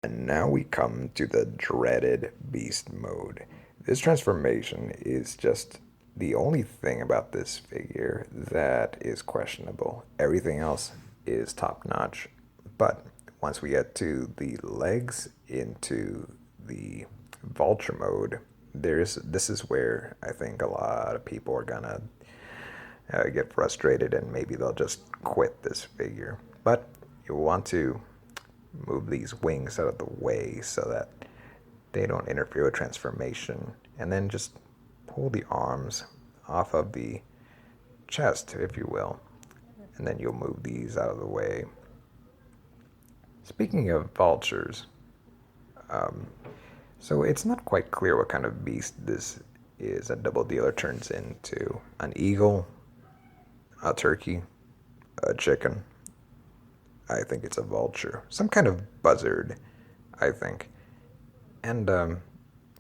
And now we come to the dreaded beast mode. This transformation is just the only thing about this figure that is questionable. Everything else is top notch. But once we get to the legs into the vulture mode, this is where I think a lot of people are gonna get frustrated and maybe they'll just quit this figure. But you want to move these wings out of the way so that they don't interfere with transformation, and then just pull the arms off of the chest, if you will, and then you'll move these out of the way. Speaking of vultures, so it's not quite clear what kind of beast this is. A double dealer turns into an eagle, a turkey, a chicken. I think it's a vulture, some kind of buzzard, I think. And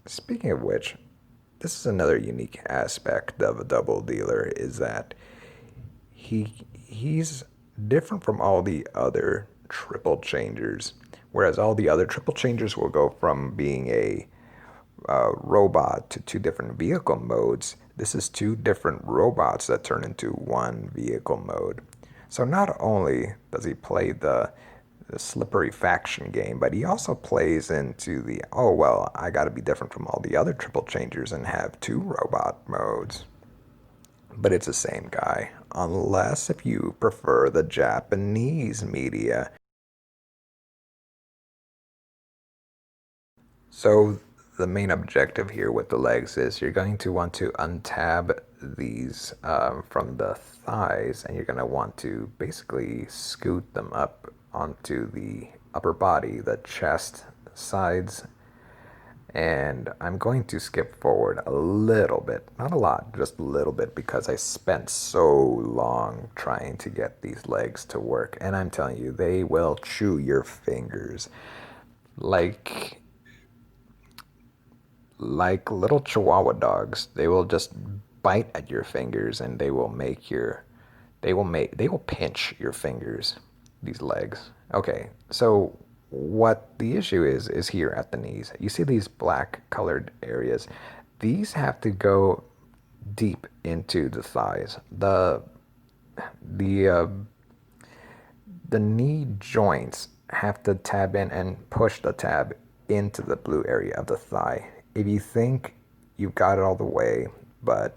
speaking of which, this is another unique aspect of a double dealer is that he's different from all the other triple changers. Whereas all the other triple changers will go from being a robot to two different vehicle modes. This is two different robots that turn into one vehicle mode. So not only does he play the slippery faction game, but he also plays into the, oh, well, I got to be different from all the other triple changers and have two robot modes. But it's the same guy, unless if you prefer the Japanese media. So the main objective here with the legs is you're going to want to untab these from the thighs, and you're going to want to basically scoot them up onto the upper body, the chest, sides, and I'm going to skip forward a little bit, not a lot, just a little bit, because I spent so long trying to get these legs to work, and I'm telling you, they will chew your fingers like little chihuahua dogs. They will just bite at your fingers, and they will pinch your fingers, these legs. Okay, so what the issue is here at the knees. You see these black colored areas. These have to go deep into the thighs. The uh, the knee joints have to tab in and push the tab into the blue area of the thigh. If you think you've got it all the way, but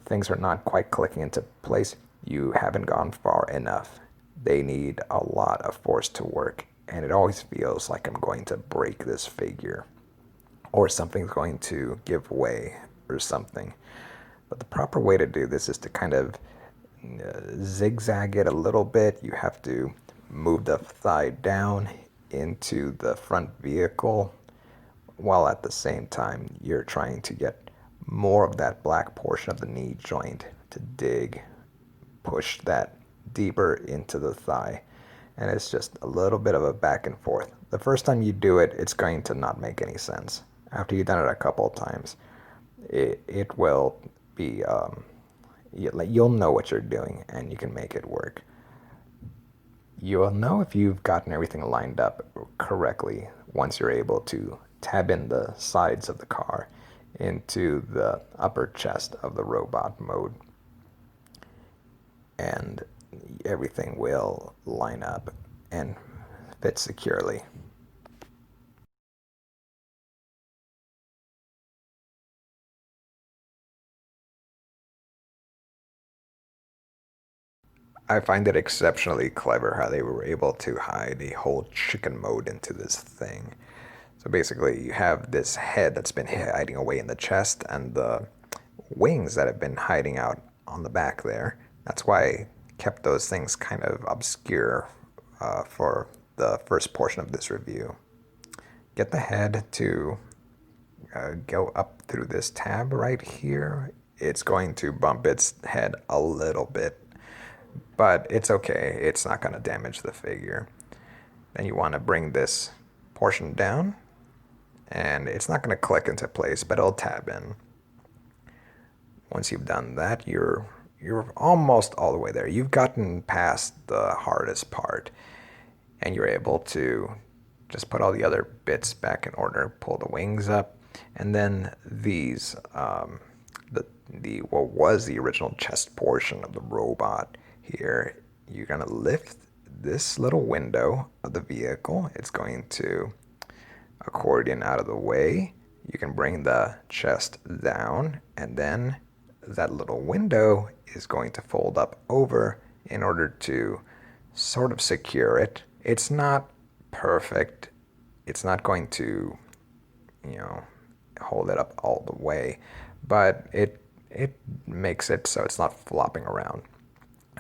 things are not quite clicking into place, you haven't gone far enough. They need a lot of force to work, and it always feels like I'm going to break this figure, or something's going to give way, or something. But the proper way to do this is to kind of zigzag it a little bit. You have to move the thigh down into the front vehicle, while at the same time you're trying to get more of that black portion of the knee joint to push that deeper into the thigh. And it's just a little bit of a back and forth. The first time you do it, it's going to not make any sense. After you've done it a couple of times, it will be, you'll know what you're doing and you can make it work. You'll know if you've gotten everything lined up correctly once you're able to tab in the sides of the car into the upper chest of the robot mode, and everything will line up and fit securely. I find it exceptionally clever how they were able to hide a whole chicken mode into this thing. So basically, you have this head that's been hiding away in the chest, and the wings that have been hiding out on the back there. That's why I kept those things kind of obscure for the first portion of this review. Get the head to go up through this tab right here. It's going to bump its head a little bit, but it's okay. It's not going to damage the figure. Then you want to bring this portion down, and it's not going to click into place, but it'll tab in. Once you've done that, you're almost all the way there. You've gotten past the hardest part, and you're able to just put all the other bits back in order, pull the wings up, and then these, what was the original chest portion of the robot here, you're going to lift this little window of the vehicle. It's going to accordion out of the way. You can bring the chest down, and then that little window is going to fold up over in order to sort of secure it. It's not perfect. It's not going to, hold it up all the way, but it makes it so it's not flopping around.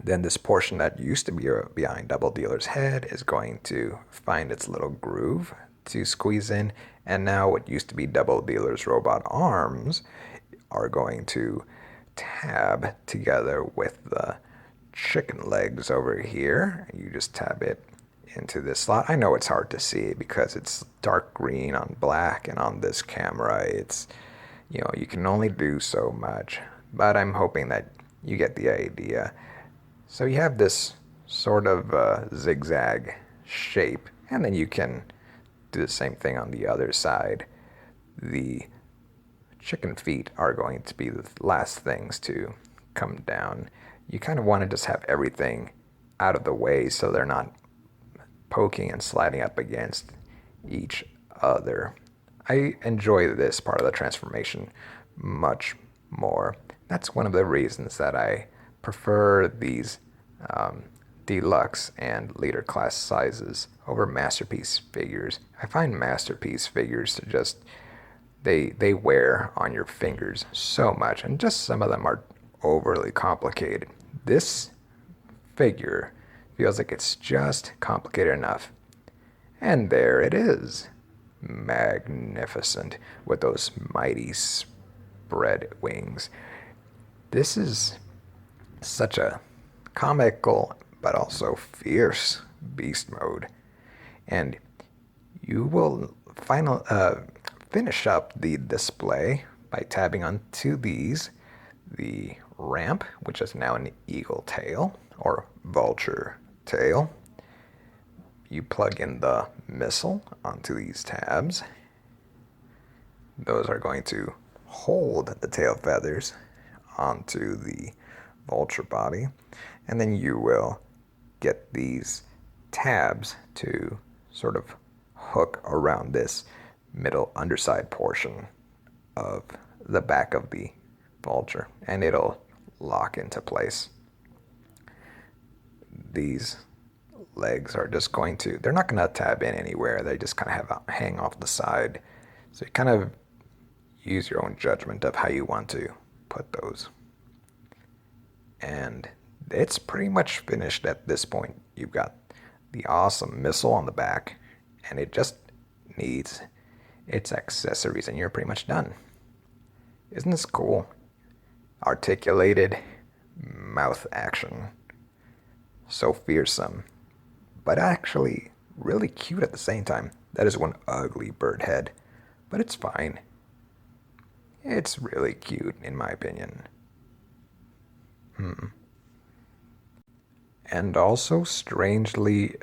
Then this portion that used to be behind Doubledealer's head is going to find its little groove to squeeze in, and now what used to be Doubledealer's robot arms are going to tab together with the chicken legs over here. You just tab it into this slot. I know it's hard to see because it's dark green on black, and on this camera it's, you can only do so much, but I'm hoping that you get the idea. So you have this sort of zigzag shape, and then you can do the same thing on the other side. The chicken feet are going to be the last things to come down. You kind of want to just have everything out of the way so they're not poking and sliding up against each other. I enjoy this part of the transformation much more. That's one of the reasons that I prefer these deluxe and leader class sizes over masterpiece figures. I find masterpiece figures to just, they wear on your fingers so much, and just some of them are overly complicated. This figure feels like it's just complicated enough. And there it is. Magnificent with those mighty spread wings. This is such a comical but also fierce beast mode. And you will finish up the display by tabbing onto these. The ramp, which is now an eagle tail or vulture tail. You plug in the missile onto these tabs. Those are going to hold the tail feathers onto the vulture body, and then you will get these tabs to sort of hook around this middle underside portion of the back of the vulture, and it'll lock into place. These legs are just going to, they're not going to tab in anywhere. They just kind of hang off the side. So you kind of use your own judgment of how you want to put those. And it's pretty much finished at this point. You've got the awesome missile on the back, and it just needs its accessories, and you're pretty much done. Isn't this cool? Articulated mouth action. So fearsome, but actually really cute at the same time. That is one ugly bird head, but it's fine. It's really cute in my opinion. And also strangely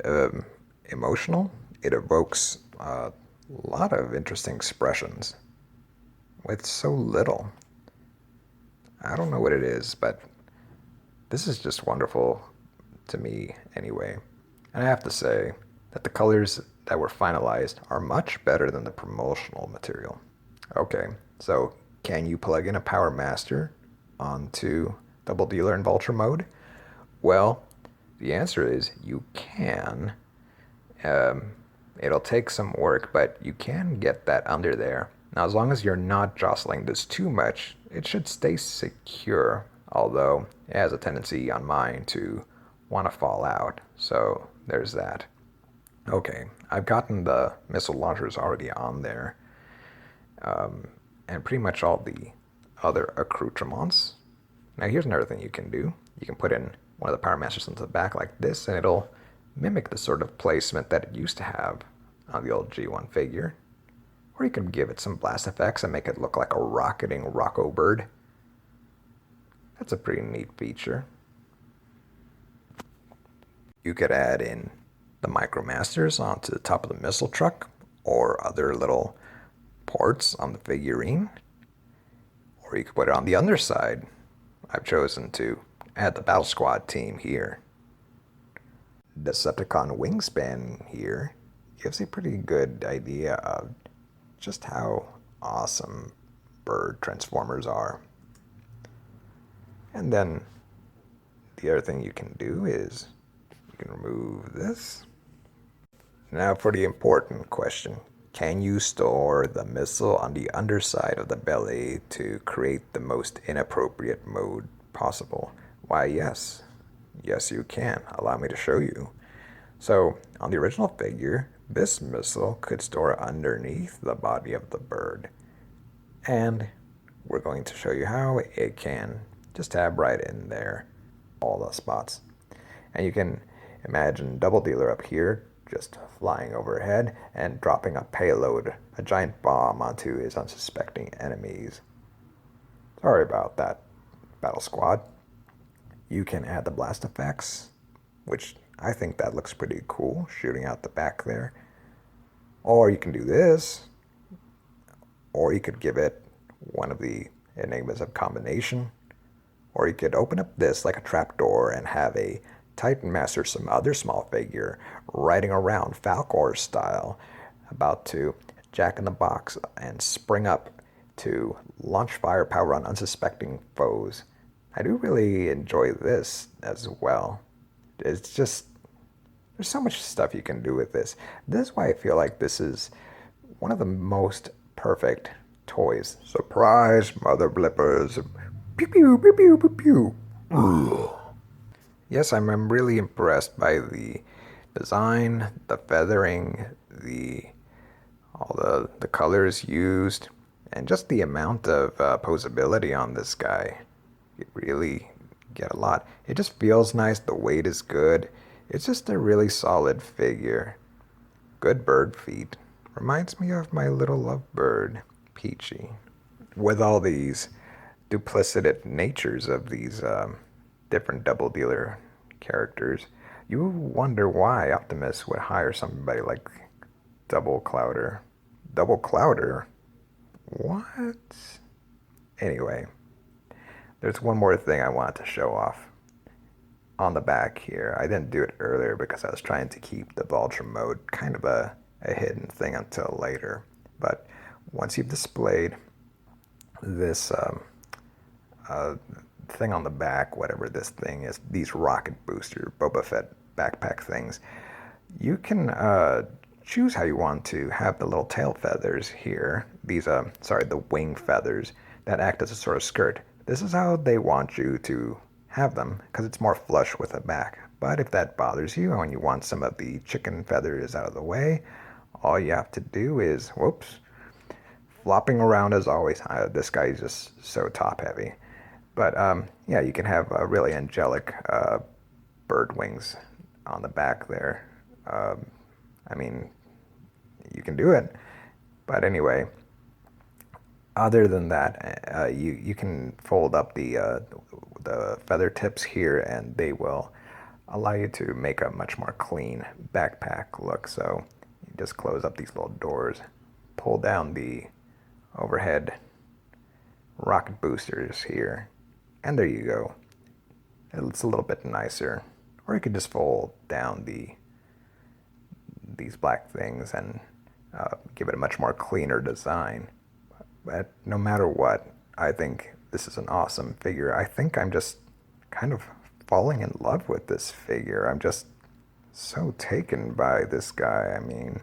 emotional. It evokes a lot of interesting expressions with so little. I don't know what it is, but this is just wonderful to me anyway. And I have to say that the colors that were finalized are much better than the promotional material. Okay, so can you plug in a Powermaster onto Doubledealer in Vulture mode? Well, the answer is you can. It'll take some work, but you can get that under there. Now, as long as you're not jostling this too much, it should stay secure, although it has a tendency on mine to want to fall out. So there's that. Okay, I've gotten the missile launchers already on there, and pretty much all the other accoutrements. Now here's another thing you can do. You can put in one of the Powermasters into the back like this, and it'll mimic the sort of placement that it used to have on the old G1 figure. Or you can give it some blast effects and make it look like a rocketing Rocco bird. That's a pretty neat feature. You could add in the Micromasters onto the top of the missile truck or other little ports on the figurine. Or you could put it on the underside. I've chosen to add the Battle Squad team here. Decepticon wingspan here gives a pretty good idea of just how awesome bird transformers are. And then the other thing you can do is you can remove this. Now for the important question. Can you store the missile on the underside of the belly to create the most inappropriate mode possible? Why, yes. Yes, you can. Allow me to show you. So, on the original figure, this missile could store underneath the body of the bird. And we're going to show you how it can just tab right in there, all the spots. And you can imagine Doubledealer up here just flying overhead and dropping a payload, a giant bomb onto his unsuspecting enemies. Sorry about that, Battle Squad. You can add the blast effects, which I think that looks pretty cool, shooting out the back there. Or you can do this, or you could give it one of the enigmas of combination, or you could open up this like a trapdoor and have a Titan Master, some other small figure, riding around Falcor style, about to jack in the box and spring up to launch firepower on unsuspecting foes. I do really enjoy this as well. It's just, there's so much stuff you can do with this. This is why I feel like this is one of the most perfect toys. Surprise, mother blippers. Pew pew pew pew pew pew. Ugh. Yes, I'm really impressed by the design, the feathering, all the colors used, and just the amount of posability on this guy. You really get a lot. It just feels nice. The weight is good. It's just a really solid figure. Good bird feet. Reminds me of my little lovebird, Peachy. With all these duplicitous natures of these different Doubledealer characters, you wonder why Optimus would hire somebody like Double Clouder. Double Clouder? What? Anyway, there's one more thing I wanted to show off. On the back here, I didn't do it earlier because I was trying to keep the Vulture mode kind of a hidden thing until later. But once you've displayed this thing on the back, whatever this thing is, these rocket booster Boba Fett backpack things, you can choose how you want to have the little tail feathers here. These, the wing feathers that act as a sort of skirt. This is how they want you to have them because it's more flush with the back. But if that bothers you and you want some of the chicken feathers out of the way, all you have to do is, whoops, flopping around as always. This guy is just so top heavy. But yeah, you can have really angelic bird wings on the back there. I mean, you can do it. But anyway, other than that, you can fold up the feather tips here, and they will allow you to make a much more clean backpack look. So you just close up these little doors, pull down the overhead rocket boosters here, and there you go. It's a little bit nicer. Or you could just fold down these black things and give it a much more cleaner design. But no matter what, I think this is an awesome figure. I think I'm just kind of falling in love with this figure. I'm just so taken by this guy. I mean,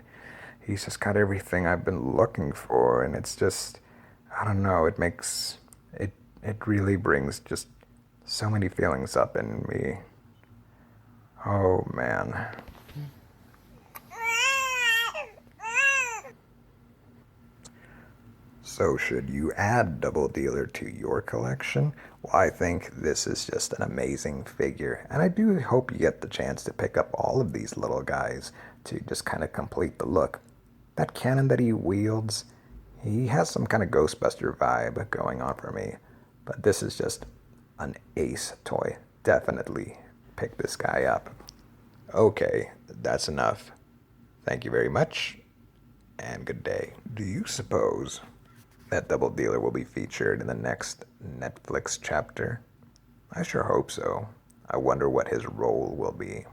he's just got everything I've been looking for, and it's just, I don't know, it really brings just so many feelings up in me. Oh man. So should you add Doubledealer to your collection? Well, I think this is just an amazing figure, and I do hope you get the chance to pick up all of these little guys to just kind of complete the look. That cannon that he wields, he has some kind of Ghostbuster vibe going on for me, but this is just an ace toy. Definitely pick this guy up. Okay, that's enough. Thank you very much, and good day. Do you suppose that Double Dealer will be featured in the next Netflix chapter? I sure hope so. I wonder what his role will be.